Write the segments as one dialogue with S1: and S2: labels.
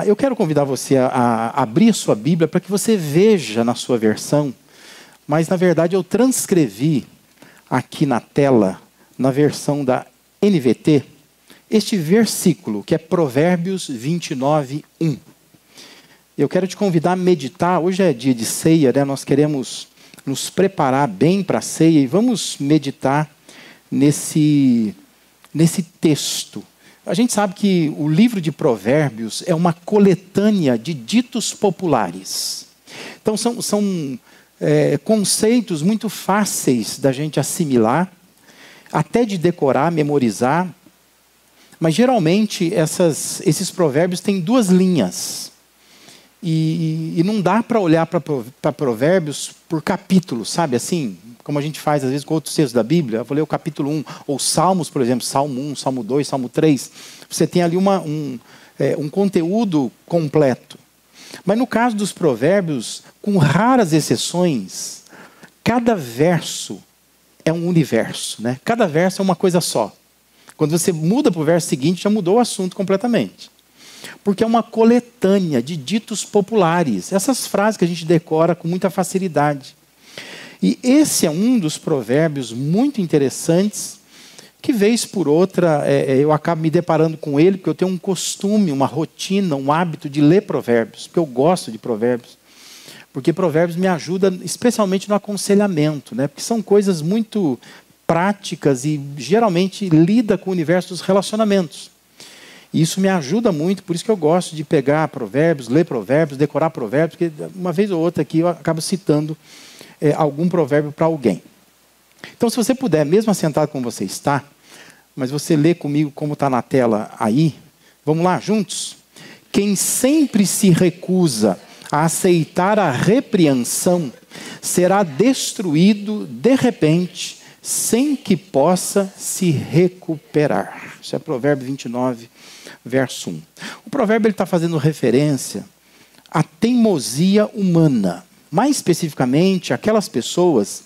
S1: Eu quero convidar você a abrir sua Bíblia para que você veja na sua versão, mas na verdade eu transcrevi aqui na tela, na versão da NVT, este versículo que é Provérbios 29, 1. Eu quero te convidar a meditar. Hoje é dia de ceia, né? Nós queremos nos preparar bem para a ceia e vamos meditar nesse texto. A gente sabe que o livro de Provérbios é uma coletânea de ditos populares. Então são conceitos muito fáceis da gente assimilar, até de decorar, memorizar. Mas geralmente esses provérbios têm duas linhas. E não dá para olhar para provérbios por capítulo, sabe assim? Como a gente faz às vezes com outros textos da Bíblia. Eu vou ler o capítulo 1, ou Salmos, por exemplo, Salmo 1, Salmo 2, Salmo 3. Você tem ali um conteúdo completo. Mas no caso dos provérbios, com raras exceções, cada verso é um universo, né? Cada verso é uma coisa só. Quando você muda para o verso seguinte, já mudou o assunto completamente. Porque é uma coletânea de ditos populares. Essas frases que a gente decora com muita facilidade. E esse é um dos provérbios muito interessantes, que vez por outra eu acabo me deparando com ele, porque eu tenho um costume, uma rotina, um hábito de ler provérbios, porque eu gosto de provérbios. Porque provérbios me ajudam especialmente no aconselhamento, né? Porque são coisas muito práticas e geralmente lida com o universo dos relacionamentos. E isso me ajuda muito, por isso que eu gosto de pegar provérbios, ler provérbios, decorar provérbios, porque uma vez ou outra aqui eu acabo citando algum provérbio para alguém. Então, se você puder, mesmo assentado como você está, mas você lê comigo como está na tela aí, vamos lá, juntos? Quem sempre se recusa a aceitar a repreensão será destruído de repente, sem que possa se recuperar. Isso é Provérbio 29, verso 1. O provérbio está fazendo referência à teimosia humana. Mais especificamente, aquelas pessoas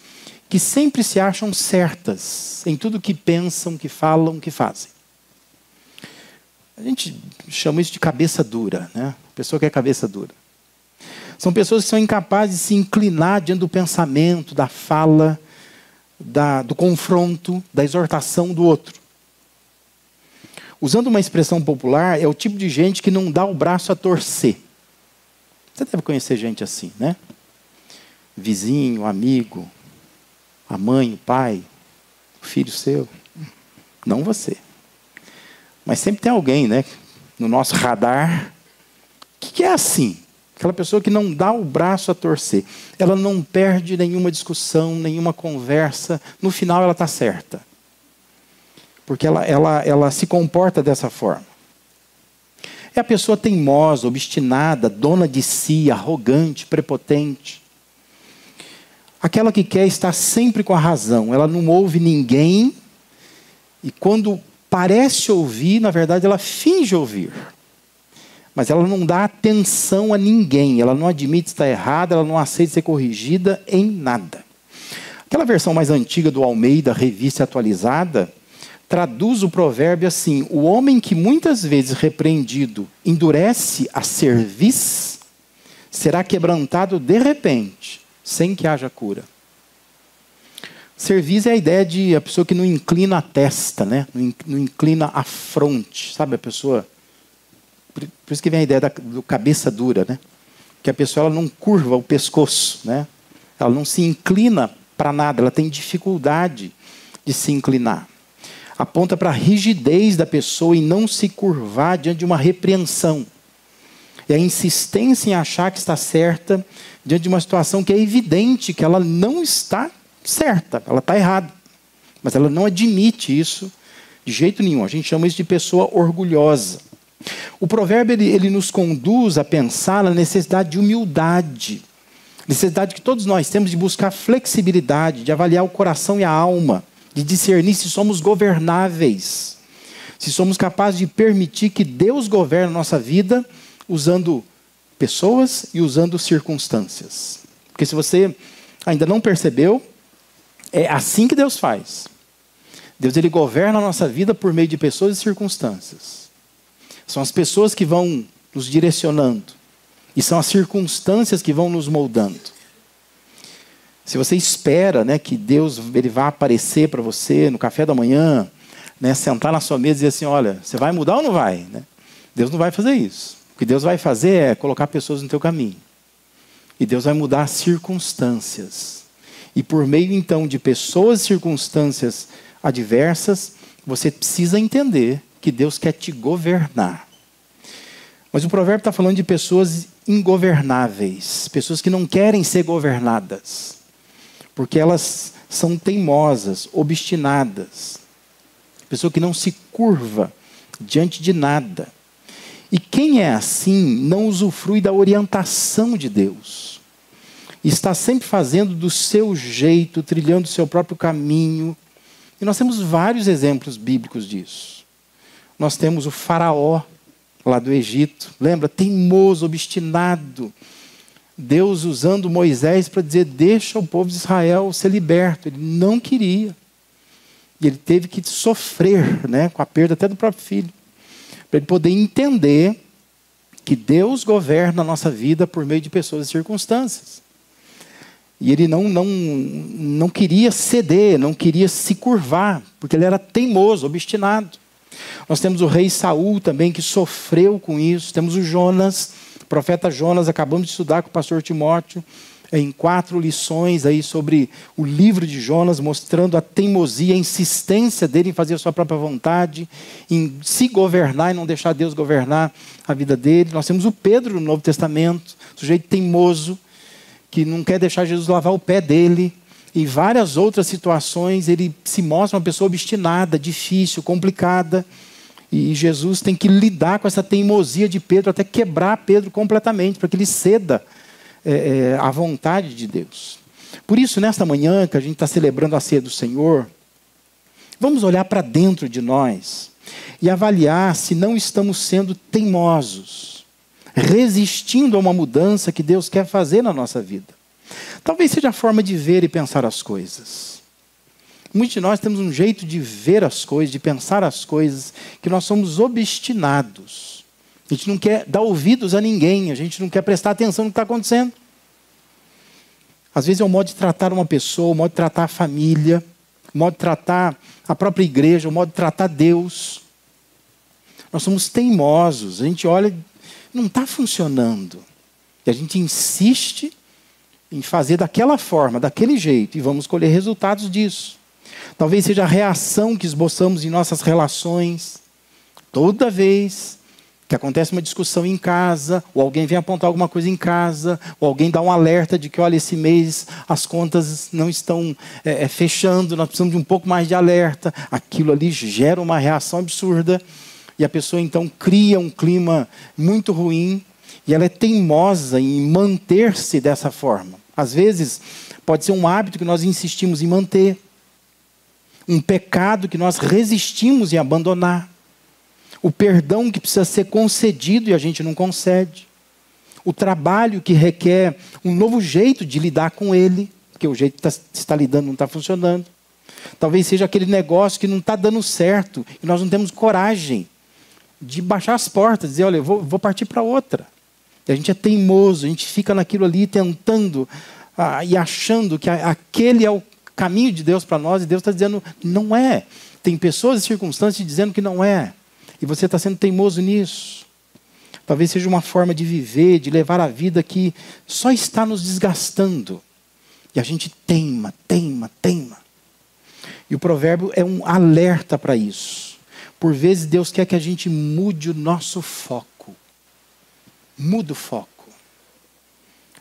S1: que sempre se acham certas em tudo que pensam, que falam, que fazem. A gente chama isso de cabeça dura, né? Pessoa que é cabeça dura. São pessoas que são incapazes de se inclinar diante do pensamento, da fala, do confronto, da exortação do outro. Usando uma expressão popular, é o tipo de gente que não dá o braço a torcer. Você deve conhecer gente assim, né? Vizinho, amigo, a mãe, o pai, o filho seu. Não você. Mas sempre tem alguém, né, no nosso radar, que é assim. Aquela pessoa que não dá o braço a torcer. Ela não perde nenhuma discussão, nenhuma conversa. No final ela está certa. Porque ela se comporta dessa forma. É a pessoa teimosa, obstinada, dona de si, arrogante, prepotente. Aquela que quer estar sempre com a razão. Ela não ouve ninguém. E quando parece ouvir, na verdade ela finge ouvir. Mas ela não dá atenção a ninguém. Ela não admite estar errada, ela não aceita ser corrigida em nada. Aquela versão mais antiga do Almeida, Revista Atualizada, traduz o provérbio assim: o homem que muitas vezes repreendido endurece a cerviz, será quebrantado de repente, sem que haja cura. Cerviz é a ideia de a pessoa que não inclina a testa, né? Não inclina a fronte, sabe? A pessoa... Por isso que vem a ideia do cabeça dura, né? Que a pessoa ela não curva o pescoço, né? Ela não se inclina para nada, ela tem dificuldade de se inclinar. Aponta para a rigidez da pessoa em não se curvar diante de uma repreensão. E a insistência em achar que está certa diante de uma situação que é evidente que ela não está certa, ela está errada. Mas ela não admite isso de jeito nenhum. A gente chama isso de pessoa orgulhosa. O provérbio ele nos conduz a pensar na necessidade de humildade. Necessidade que todos nós temos de buscar flexibilidade, de avaliar o coração e a alma, de discernir se somos governáveis, se somos capazes de permitir que Deus governe a nossa vida usando pessoas e usando circunstâncias. Porque se você ainda não percebeu, é assim que Deus faz. Deus ele governa a nossa vida por meio de pessoas e circunstâncias. São as pessoas que vão nos direcionando. E são as circunstâncias que vão nos moldando. Se você espera, né, que Deus ele vá aparecer para você no café da manhã, né, sentar na sua mesa e dizer assim, olha, você vai mudar ou não vai? Né? Deus não vai fazer isso. O que Deus vai fazer é colocar pessoas no teu caminho. E Deus vai mudar as circunstâncias. E por meio, então, de pessoas e circunstâncias adversas, você precisa entender que Deus quer te governar. Mas o provérbio está falando de pessoas ingovernáveis, pessoas que não querem ser governadas, porque elas são teimosas, obstinadas, pessoa que não se curva diante de nada. E quem é assim não usufrui da orientação de Deus. Está sempre fazendo do seu jeito, trilhando o seu próprio caminho. E nós temos vários exemplos bíblicos disso. Nós temos o faraó, lá do Egito. Lembra? Teimoso, obstinado. Deus usando Moisés para dizer, deixa o povo de Israel ser liberto. Ele não queria. E ele teve que sofrer, né, com a perda até do próprio filho. Para ele poder entender que Deus governa a nossa vida por meio de pessoas e circunstâncias. E ele não queria ceder, não queria se curvar, porque ele era teimoso, obstinado. Nós temos o rei Saul também, que sofreu com isso. Temos o Jonas, o profeta Jonas, acabamos de estudar com o pastor Timóteo, em 4 lições aí sobre o livro de Jonas, mostrando a teimosia, a insistência dele em fazer a sua própria vontade, em se governar e não deixar Deus governar a vida dele. Nós temos o Pedro no Novo Testamento, sujeito teimoso, que não quer deixar Jesus lavar o pé dele. Em várias outras situações, ele se mostra uma pessoa obstinada, difícil, complicada. E Jesus tem que lidar com essa teimosia de Pedro, até quebrar Pedro completamente, para que ele ceda à vontade de Deus. Por isso, nesta manhã que a gente está celebrando a ceia do Senhor, vamos olhar para dentro de nós e avaliar se não estamos sendo teimosos, resistindo a uma mudança que Deus quer fazer na nossa vida. Talvez seja a forma de ver e pensar as coisas. Muitos de nós temos um jeito de ver as coisas, de pensar as coisas, que nós somos obstinados. A gente não quer dar ouvidos a ninguém, a gente não quer prestar atenção no que está acontecendo. Às vezes é o modo de tratar uma pessoa, o modo de tratar a família, o modo de tratar a própria igreja, o modo de tratar Deus. Nós somos teimosos, a gente olha, não está funcionando. E a gente insiste em fazer daquela forma, daquele jeito, e vamos colher resultados disso. Talvez seja a reação que esboçamos em nossas relações. Toda vez que acontece uma discussão em casa, ou alguém vem apontar alguma coisa em casa, ou alguém dá um alerta de que, olha, esse mês as contas não estão fechando, nós precisamos de um pouco mais de alerta. Aquilo ali gera uma reação absurda, e a pessoa então cria um clima muito ruim, e ela é teimosa em manter-se dessa forma. Às vezes, pode ser um hábito que nós insistimos em manter, um pecado que nós resistimos em abandonar, o perdão que precisa ser concedido e a gente não concede, o trabalho que requer um novo jeito de lidar com ele, porque o jeito que está lidando não está funcionando. Talvez seja aquele negócio que não está dando certo e nós não temos coragem de baixar as portas, dizer, olha, eu vou partir para outra. E a gente é teimoso, a gente fica naquilo ali tentando e achando que aquele é o caminho de Deus para nós, e Deus está dizendo, não é. Tem pessoas e circunstâncias dizendo que não é. E você está sendo teimoso nisso. Talvez seja uma forma de viver, de levar a vida que só está nos desgastando. E a gente teima. E o provérbio é um alerta para isso. Por vezes Deus quer que a gente mude o nosso foco. Muda o foco.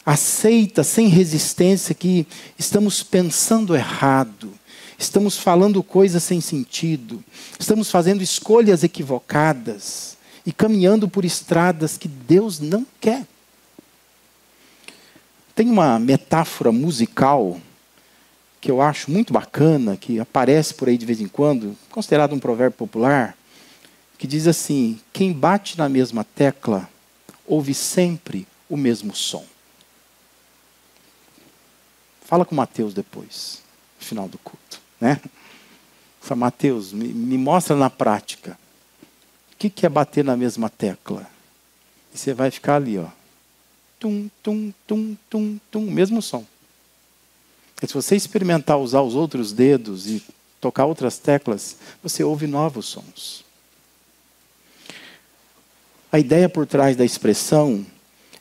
S1: Aceita sem resistência que estamos pensando errado. Estamos falando coisas sem sentido. Estamos fazendo escolhas equivocadas. E caminhando por estradas que Deus não quer. Tem uma metáfora musical que eu acho muito bacana, que aparece por aí de vez em quando, considerado um provérbio popular, que diz assim, quem bate na mesma tecla, ouve sempre o mesmo som. Fala com o Mateus depois, no final do culto. Né? Fala, Mateus, me mostra na prática. O que é bater na mesma tecla? E você vai ficar ali, ó. Tum, tum, tum, tum, tum, mesmo som. E se você experimentar usar os outros dedos e tocar outras teclas, você ouve novos sons. A ideia por trás da expressão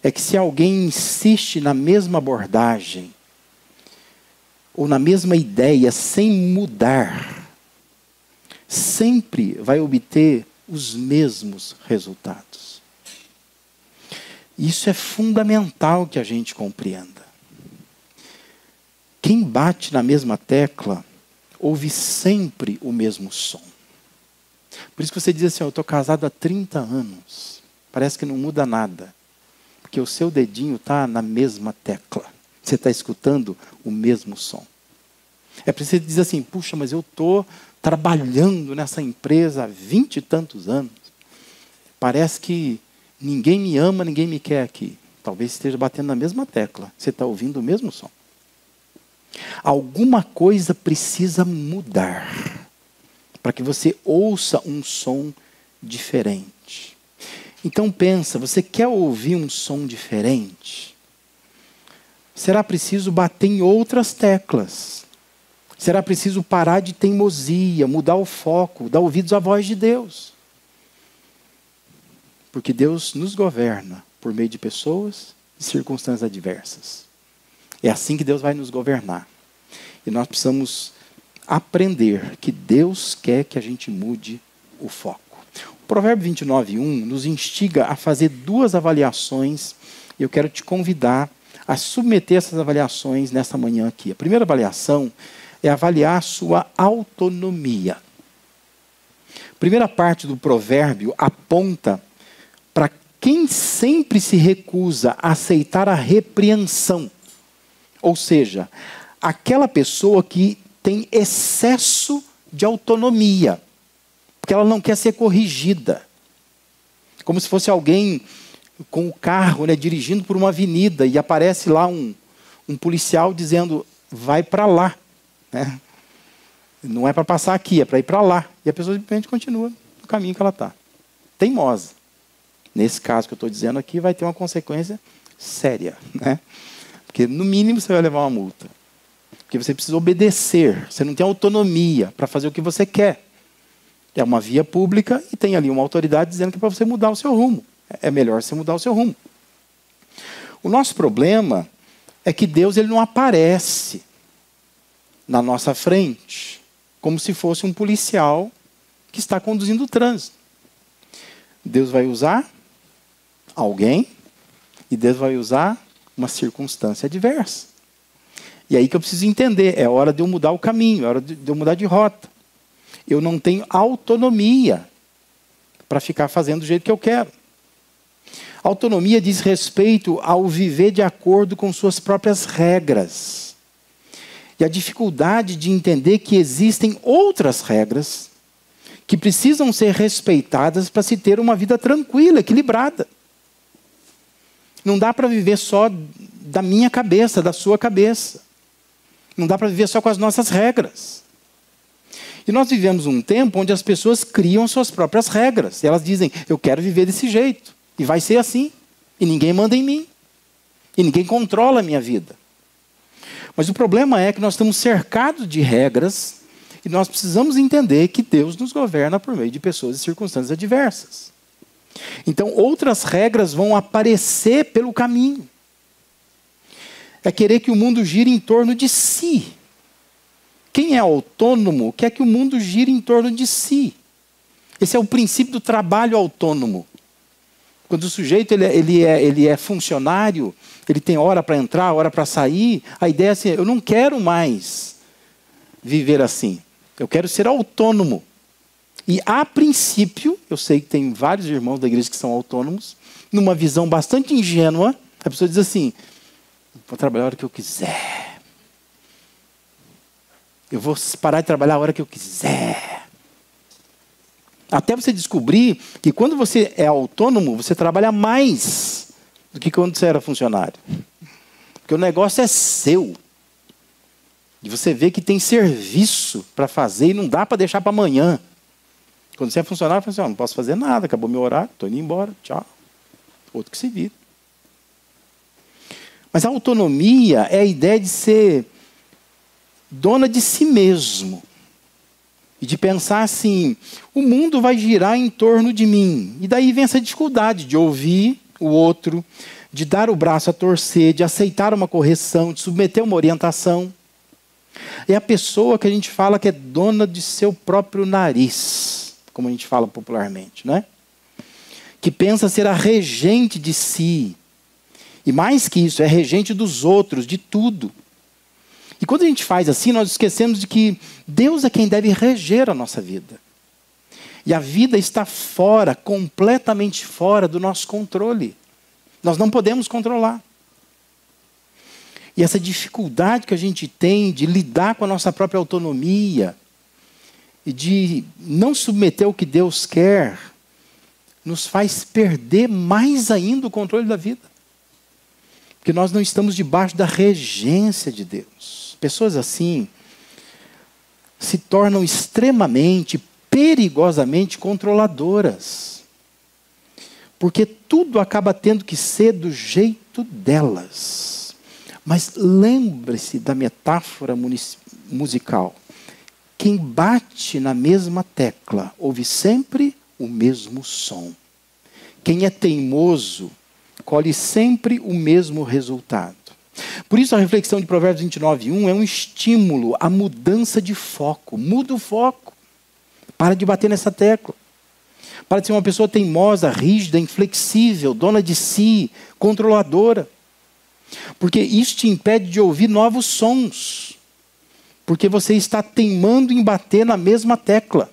S1: é que se alguém insiste na mesma abordagem, ou na mesma ideia, sem mudar, sempre vai obter os mesmos resultados. Isso é fundamental que a gente compreenda. Quem bate na mesma tecla, ouve sempre o mesmo som. Por isso que você diz assim, eu estou casado há 30 anos. Parece que não muda nada. Porque o seu dedinho está na mesma tecla. Você está escutando o mesmo som. É preciso dizer assim, puxa, mas eu estou trabalhando nessa empresa há 20 e tantos anos. Parece que ninguém me ama, ninguém me quer aqui. Talvez esteja batendo na mesma tecla. Você está ouvindo o mesmo som. Alguma coisa precisa mudar para que você ouça um som diferente. Então pensa, você quer ouvir um som diferente? Será preciso bater em outras teclas. Será preciso parar de teimosia, mudar o foco, dar ouvidos à voz de Deus. Porque Deus nos governa por meio de pessoas e circunstâncias adversas. É assim que Deus vai nos governar. E nós precisamos aprender que Deus quer que a gente mude o foco. O Provérbio 29:1 nos instiga a fazer duas avaliações. E eu quero te convidar a submeter essas avaliações nessa manhã aqui. A primeira avaliação é avaliar a sua autonomia. A primeira parte do provérbio aponta para quem sempre se recusa a aceitar a repreensão. Ou seja, aquela pessoa que tem excesso de autonomia, porque ela não quer ser corrigida. Como se fosse alguém com o carro, dirigindo por uma avenida e aparece lá um policial dizendo, vai para lá. Não é para passar aqui, é para ir para lá. E a pessoa simplesmente continua no caminho que ela está. Teimosa. Nesse caso que eu estou dizendo aqui, vai ter uma consequência séria. Porque no mínimo você vai levar uma multa. Porque você precisa obedecer. Você não tem autonomia para fazer o que você quer. É uma via pública e tem ali uma autoridade dizendo que é para você mudar o seu rumo. É melhor você mudar o seu rumo. O nosso problema é que Deus ele não aparece na nossa frente como se fosse um policial que está conduzindo o trânsito. Deus vai usar alguém e Deus vai usar uma circunstância adversa. E aí que eu preciso entender, é hora de eu mudar o caminho, é hora de eu mudar de rota. Eu não tenho autonomia para ficar fazendo do jeito que eu quero. Autonomia diz respeito ao viver de acordo com suas próprias regras. E a dificuldade de entender que existem outras regras que precisam ser respeitadas para se ter uma vida tranquila, equilibrada. Não dá para viver só da minha cabeça, da sua cabeça. Não dá para viver só com as nossas regras. E nós vivemos um tempo onde as pessoas criam suas próprias regras. E elas dizem, eu quero viver desse jeito. E vai ser assim. E ninguém manda em mim. E ninguém controla a minha vida. Mas o problema é que nós estamos cercados de regras e nós precisamos entender que Deus nos governa por meio de pessoas e circunstâncias adversas. Então, outras regras vão aparecer pelo caminho. É querer que o mundo gire em torno de si. Quem é autônomo quer que o mundo gire em torno de si. Esse é o princípio do trabalho autônomo. Quando o sujeito ele é funcionário, ele tem hora para entrar, hora para sair, a ideia é assim, eu não quero mais viver assim. Eu quero ser autônomo. E a princípio, eu sei que tem vários irmãos da igreja que são autônomos, numa visão bastante ingênua, a pessoa diz assim, vou trabalhar a hora que eu quiser. Eu vou parar de trabalhar a hora que eu quiser. Até você descobrir que quando você é autônomo, você trabalha mais do que quando você era funcionário. Porque o negócio é seu. E você vê que tem serviço para fazer e não dá para deixar para amanhã. Quando você é funcionário, você fala assim, não posso fazer nada, acabou meu horário, estou indo embora, tchau. outro que se vira. Mas a autonomia é a ideia de ser dona de si mesmo. E de pensar assim, o mundo vai girar em torno de mim. E daí vem essa dificuldade de ouvir o outro, de dar o braço a torcer, de aceitar uma correção, de submeter uma orientação. É a pessoa que a gente fala que é dona de seu próprio nariz, como a gente fala popularmente, né? Que pensa ser a regente de si. E mais que isso, é regente dos outros, de tudo. E quando a gente faz assim, nós esquecemos de que Deus é quem deve reger a nossa vida. E a vida está fora, completamente fora do nosso controle. Nós não podemos controlar. E essa dificuldade que a gente tem de lidar com a nossa própria autonomia e de não submeter o que Deus quer, nos faz perder mais ainda o controle da vida. Porque nós não estamos debaixo da regência de Deus. Pessoas assim se tornam extremamente, perigosamente controladoras. Porque tudo acaba tendo que ser do jeito delas. Mas lembre-se da metáfora musical. Quem bate na mesma tecla ouve sempre o mesmo som. Quem é teimoso colhe sempre o mesmo resultado. Por isso a reflexão de Provérbios 29:1 é um estímulo à mudança de foco. Muda o foco. Para de bater nessa tecla. Para de ser uma pessoa teimosa, rígida, inflexível, dona de si, controladora. Porque isso te impede de ouvir novos sons. Porque você está teimando em bater na mesma tecla.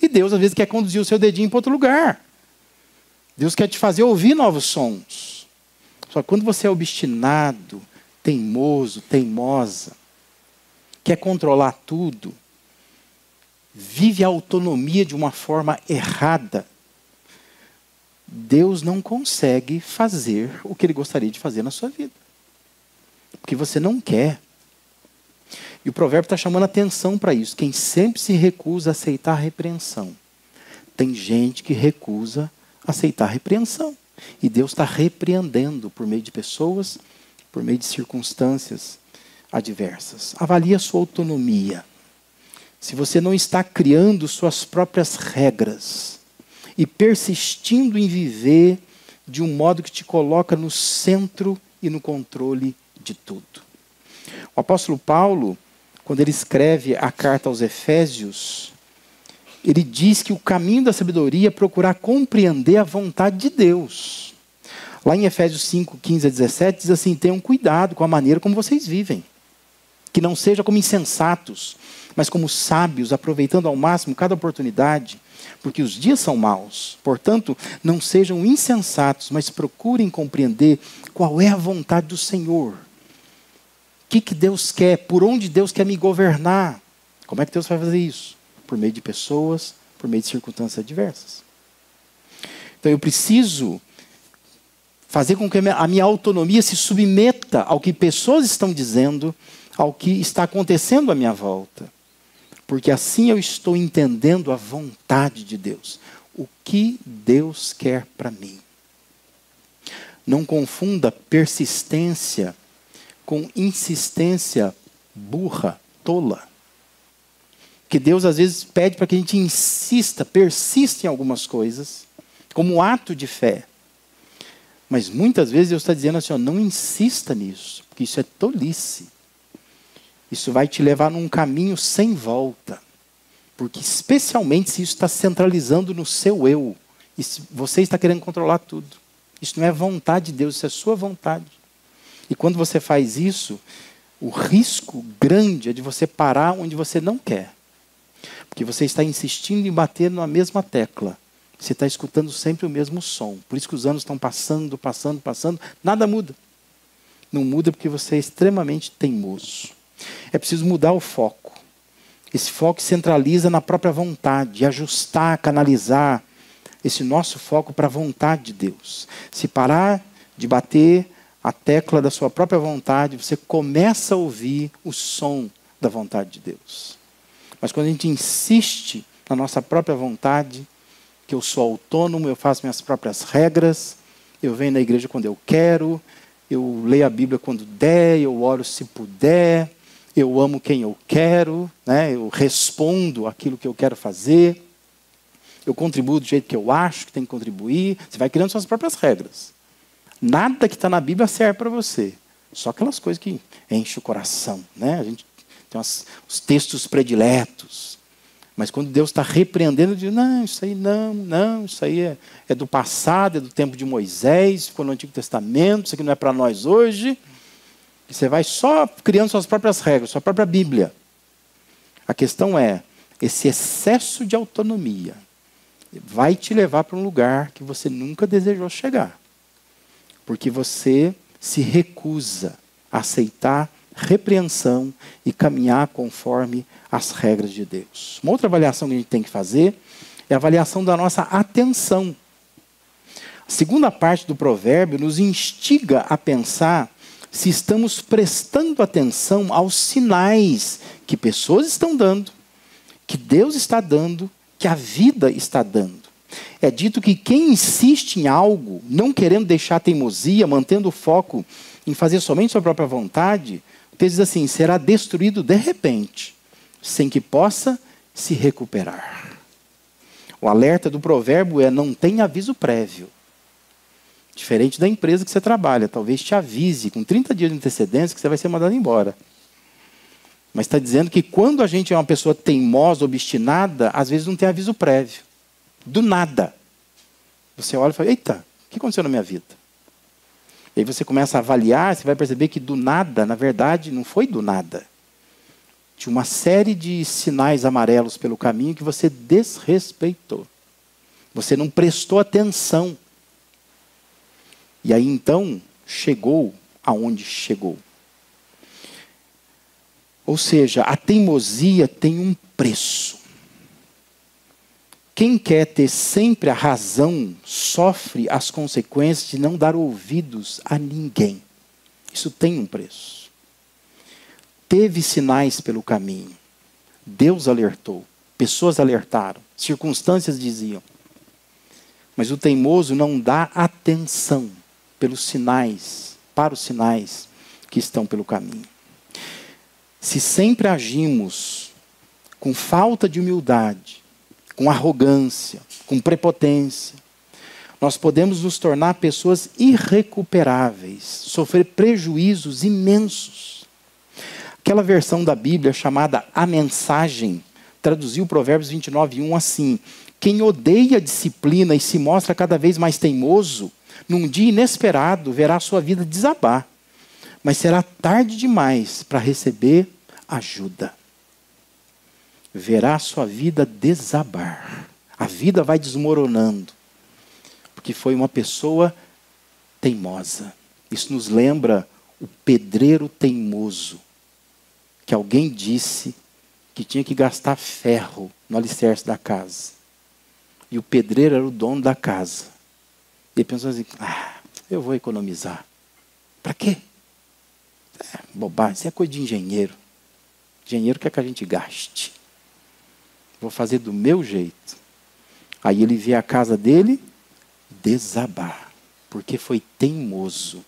S1: E Deus às vezes quer conduzir o seu dedinho para outro lugar. Deus quer te fazer ouvir novos sons. Só que quando você é obstinado, teimoso, teimosa, quer controlar tudo, vive a autonomia de uma forma errada, Deus não consegue fazer o que Ele gostaria de fazer na sua vida. Porque você não quer. E o provérbio está chamando atenção para isso. Quem sempre se recusa a aceitar a repreensão. Tem gente que recusa aceitar a repreensão. E Deus está repreendendo por meio de pessoas, por meio de circunstâncias adversas. Avalie a sua autonomia. Se você não está criando suas próprias regras e persistindo em viver de um modo que te coloca no centro e no controle de tudo. O apóstolo Paulo, quando ele escreve a carta aos Efésios, ele diz que o caminho da sabedoria é procurar compreender a vontade de Deus. Lá em Efésios 5:15-17, diz assim: tenham cuidado com a maneira como vocês vivem. Que não seja como insensatos, mas como sábios, aproveitando ao máximo cada oportunidade, porque os dias são maus. Portanto, não sejam insensatos, mas procurem compreender qual é a vontade do Senhor. O que Deus quer? Por onde Deus quer me governar? Como é que Deus vai fazer isso? Por meio de pessoas, por meio de circunstâncias adversas. Então eu preciso fazer com que a minha autonomia se submeta ao que pessoas estão dizendo, ao que está acontecendo à minha volta. Porque assim eu estou entendendo a vontade de Deus. O que Deus quer para mim. Não confunda persistência com insistência burra, tola. Que Deus às vezes pede para que a gente insista, persista em algumas coisas, como um ato de fé. Mas muitas vezes Deus está dizendo assim, ó, não insista nisso, porque isso é tolice. Isso vai te levar num caminho sem volta. Porque especialmente se isso está centralizando no seu eu. E se você está querendo controlar tudo. Isso não é vontade de Deus, isso é sua vontade. E quando você faz isso, o risco grande é de você parar onde você não quer. Porque você está insistindo em bater na mesma tecla. Você está escutando sempre o mesmo som. Por isso que os anos estão passando, nada muda. Não muda porque você é extremamente teimoso. É preciso mudar o foco. Esse foco centraliza na própria vontade, ajustar, canalizar esse nosso foco para a vontade de Deus. Se parar de bater a tecla da sua própria vontade, você começa a ouvir o som da vontade de Deus. Mas quando a gente insiste na nossa própria vontade, que eu sou autônomo, eu faço minhas próprias regras, eu venho na igreja quando eu quero, eu leio a Bíblia quando der, eu oro se puder, eu amo quem eu quero, né? Eu respondo aquilo que eu quero fazer, eu contribuo do jeito que eu acho que tem que contribuir. Você vai criando suas próprias regras. Nada que está na Bíblia serve para você. Só aquelas coisas que enchem o coração, né? A gente tem os textos prediletos. Mas quando Deus está repreendendo, diz, não, isso aí não, isso aí é do passado, é do tempo de Moisés, ficou no Antigo Testamento, isso aqui não é para nós hoje. E você vai só criando suas próprias regras, sua própria Bíblia. A questão é, esse excesso de autonomia vai te levar para um lugar que você nunca desejou chegar. Porque você se recusa a aceitar repreensão e caminhar conforme as regras de Deus. Uma outra avaliação que a gente tem que fazer é a avaliação da nossa atenção. A segunda parte do provérbio nos instiga a pensar se estamos prestando atenção aos sinais que pessoas estão dando, que Deus está dando, que a vida está dando. É dito que quem insiste em algo, não querendo deixar a teimosia, mantendo o foco em fazer somente sua própria vontade, o texto diz assim, será destruído de repente, sem que possa se recuperar. O alerta do provérbio é, não tenha aviso prévio. Diferente da empresa que você trabalha, talvez te avise com 30 dias de antecedência que você vai ser mandado embora. Mas está dizendo que quando a gente é uma pessoa teimosa, obstinada, às vezes não tem aviso prévio. Do nada. Você olha e fala, eita, o que aconteceu na minha vida? E aí você começa a avaliar, você vai perceber que do nada, na verdade, não foi do nada. Tinha uma série de sinais amarelos pelo caminho que você desrespeitou. Você não prestou atenção. E aí então, chegou aonde chegou. Ou seja, a teimosia tem um preço. Quem quer ter sempre a razão sofre as consequências de não dar ouvidos a ninguém. Isso tem um preço. Teve sinais pelo caminho. Deus alertou. Pessoas alertaram. Circunstâncias diziam. Mas o teimoso não dá atenção pelos sinais, para os sinais que estão pelo caminho. Se sempre agimos com falta de humildade, com arrogância, com prepotência, nós podemos nos tornar pessoas irrecuperáveis, sofrer prejuízos imensos. Aquela versão da Bíblia chamada A Mensagem, traduziu Provérbios 29:1 assim, quem odeia a disciplina e se mostra cada vez mais teimoso, num dia inesperado verá a sua vida desabar, mas será tarde demais para receber ajuda. Verá a sua vida desabar. A vida vai desmoronando, porque foi uma pessoa teimosa. Isso nos lembra o pedreiro teimoso, que alguém disse que tinha que gastar ferro no alicerce da casa. E o pedreiro era o dono da casa. Ele pensou assim, eu vou economizar. Para quê? Bobagem, isso é coisa de engenheiro. Engenheiro quer que a gente gaste. Vou fazer do meu jeito. Aí ele vê a casa dele desabar, porque foi teimoso.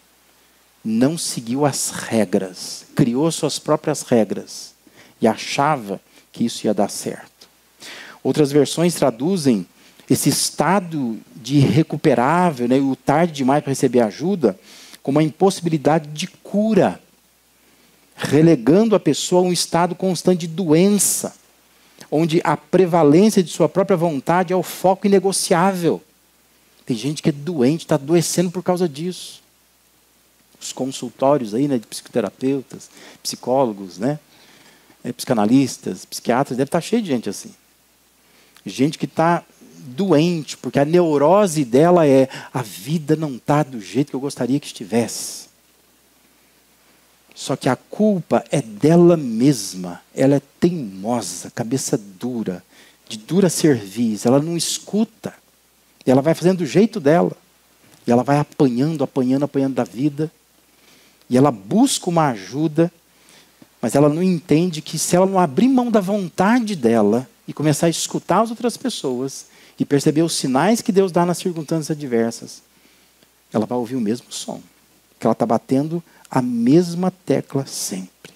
S1: Não seguiu as regras, criou suas próprias regras e achava que isso ia dar certo. Outras versões traduzem esse estado de irrecuperável, né, o tarde demais para receber ajuda, como a impossibilidade de cura, relegando a pessoa a um estado constante de doença, onde a prevalência de sua própria vontade é o foco inegociável. Tem gente que é doente, está adoecendo por causa disso. Os consultórios aí, né, de psicoterapeutas, psicólogos, né, psicanalistas, psiquiatras, deve estar cheio de gente assim. Gente que está doente, porque a neurose dela é a vida não está do jeito que eu gostaria que estivesse. Só que a culpa é dela mesma. Ela é teimosa, cabeça dura, de dura cerviz. Ela não escuta. E ela vai fazendo do jeito dela. E ela vai apanhando da vida. E ela busca uma ajuda, mas ela não entende que se ela não abrir mão da vontade dela e começar a escutar as outras pessoas e perceber os sinais que Deus dá nas circunstâncias adversas, ela vai ouvir o mesmo som. Porque ela está batendo a mesma tecla sempre.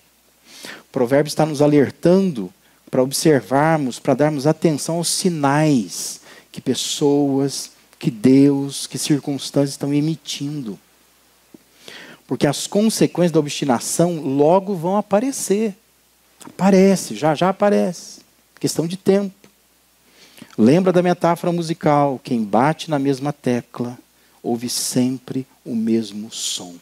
S1: O provérbio está nos alertando para observarmos, para darmos atenção aos sinais que pessoas, que Deus, que circunstâncias estão emitindo. Porque as consequências da obstinação logo vão aparecer. Aparece, já aparece. Questão de tempo. Lembra da metáfora musical? Quem bate na mesma tecla ouve sempre o mesmo som.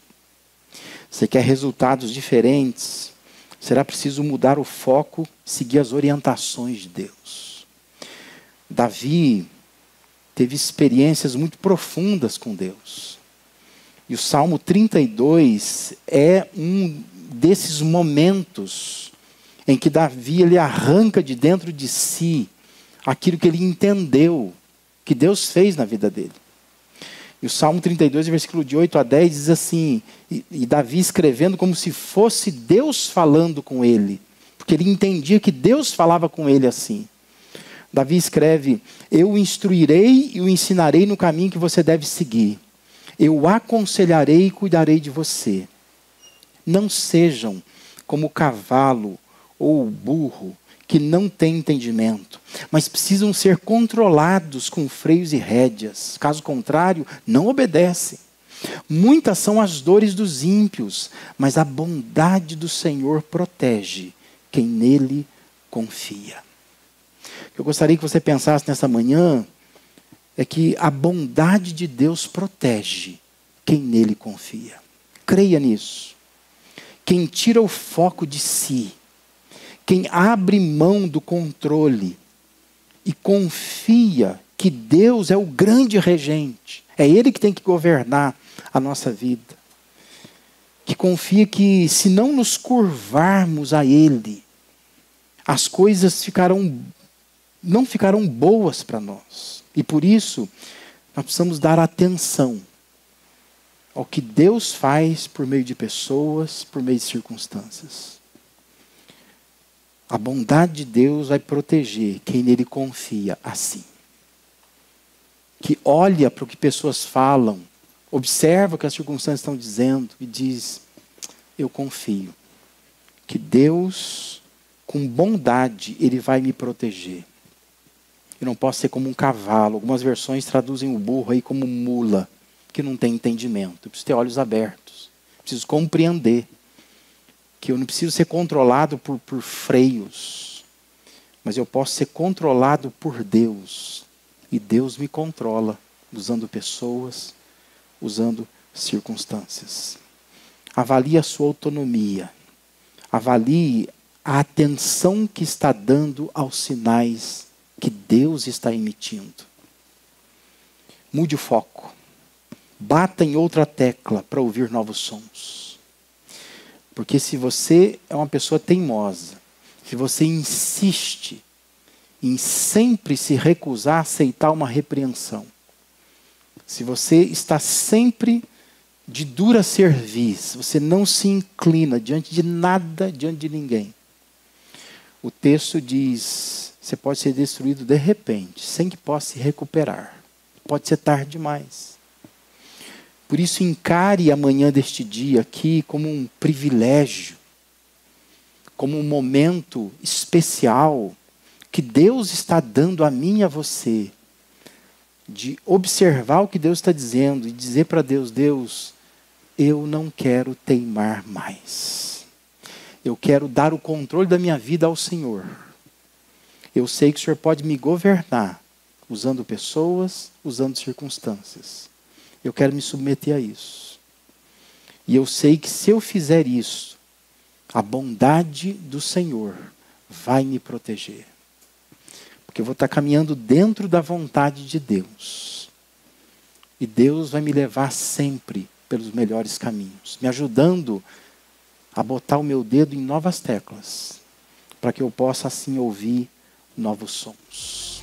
S1: Você quer resultados diferentes? Será preciso mudar o foco, seguir as orientações de Deus. Davi teve experiências muito profundas com Deus. E o Salmo 32 é um desses momentos em que Davi ele arranca de dentro de si aquilo que ele entendeu que Deus fez na vida dele. E o Salmo 32, versículo de 8 a 10, diz assim, e Davi escrevendo como se fosse Deus falando com ele, porque ele entendia que Deus falava com ele assim. Davi escreve, eu o instruirei e o ensinarei no caminho que você deve seguir. Eu o aconselharei e cuidarei de você. Não sejam como o cavalo ou o burro, que não têm entendimento, mas precisam ser controlados com freios e rédeas. Caso contrário, não obedecem. Muitas são as dores dos ímpios, mas a bondade do Senhor protege quem nele confia. Eu gostaria que você pensasse nessa manhã, é que a bondade de Deus protege quem nele confia. Creia nisso. Quem tira o foco de si, quem abre mão do controle e confia que Deus é o grande regente, é Ele que tem que governar a nossa vida. Que confia que se não nos curvarmos a Ele, as coisas não ficarão boas para nós. E por isso, nós precisamos dar atenção ao que Deus faz por meio de pessoas, por meio de circunstâncias. A bondade de Deus vai proteger quem nele confia assim. Que olha para o que pessoas falam, observa o que as circunstâncias estão dizendo e diz, eu confio. Que Deus, com bondade, Ele vai me proteger. Eu não posso ser como um cavalo. Algumas versões traduzem o burro aí como mula, que não tem entendimento. Eu preciso ter olhos abertos. Preciso compreender que eu não preciso ser controlado por freios, mas eu posso ser controlado por Deus. E Deus me controla, usando pessoas, usando circunstâncias. Avalie a sua autonomia. Avalie a atenção que está dando aos sinais que Deus está emitindo. Mude o foco. Bata em outra tecla para ouvir novos sons. Porque se você é uma pessoa teimosa, se você insiste em sempre se recusar a aceitar uma repreensão, se você está sempre de dura cerviz, você não se inclina diante de nada, diante de ninguém, o texto diz, você pode ser destruído de repente, sem que possa se recuperar. Pode ser tarde demais. Por isso, encare a manhã deste dia aqui como um privilégio, como um momento especial que Deus está dando a mim e a você, de observar o que Deus está dizendo e dizer para Deus, Deus, eu não quero teimar mais. Eu quero dar o controle da minha vida ao Senhor. Eu sei que o Senhor pode me governar, usando pessoas, usando circunstâncias. Eu quero me submeter a isso. E eu sei que se eu fizer isso, a bondade do Senhor vai me proteger. Porque eu vou estar caminhando dentro da vontade de Deus. E Deus vai me levar sempre pelos melhores caminhos, me ajudando a botar o meu dedo em novas teclas, para que eu possa assim ouvir novos sons.